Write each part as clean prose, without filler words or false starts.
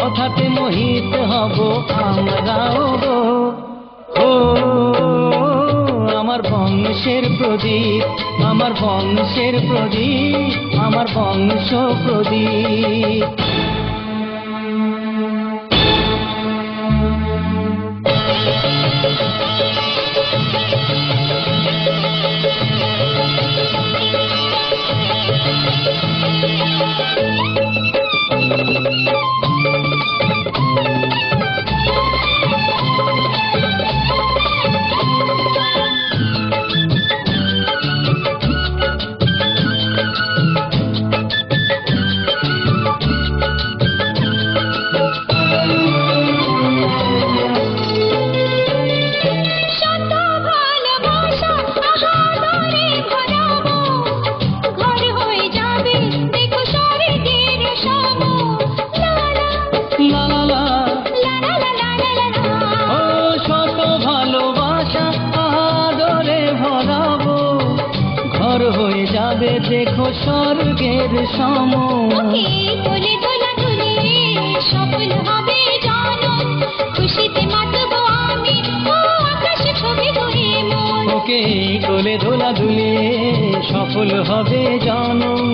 কথাতে মোহিত হব আমরাও গো। ও আমার বংশের প্রদীপ, আমার বংশের প্রদীপ, আমার বংশ প্রদীপ। দেখো স্বর্গের সম, কোলে দোলা দুলিয়ে সফল হবে জনম, খুশিতে মাতব আমি, ও আকাশ ছবি গহে মন। ওকে কোলে দোলা দুলিয়ে সফল হবে জনম,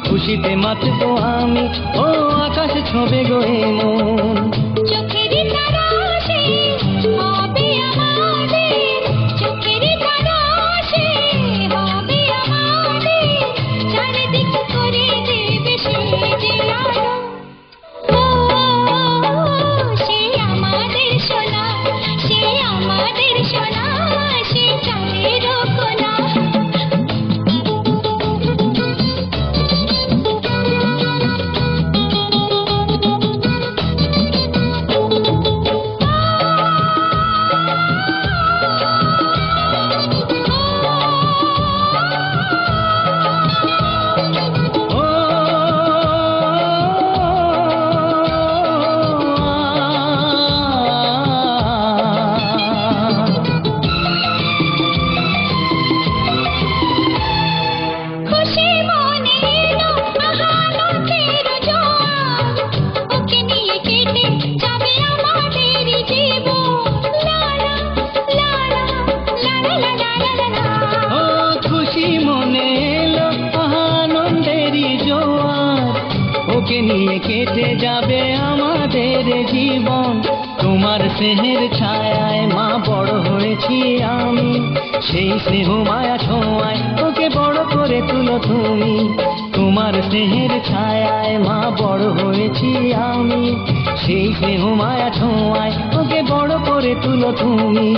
খুশিতে মাতব আমি, ও আকাশ ছবে গহে মন। চোখের তারা সে হবে আমাদের, চোখের তারা সে হবে আমাদের, চারিদিক করে দেবে সে যে আলো। ও সে আমাদের সোনা, সে আমাদের সোনা, সে চাঁদের কোনা। নিয়ে কেটে যাবে আমাদের জীবন, তোমার স্নেহের ছায়ায় মা বড় হয়েছি আমি, সেই স্নেহ মায়া ছোঁয়ায় ওকে বড় করে তুলো তুমি। তোমার স্নেহের ছায়ায় মা বড় হয়েছি আমি, সেই স্নেহ মায়া ছোঁয়ায় ওকে বড় করে তুলো তুমি।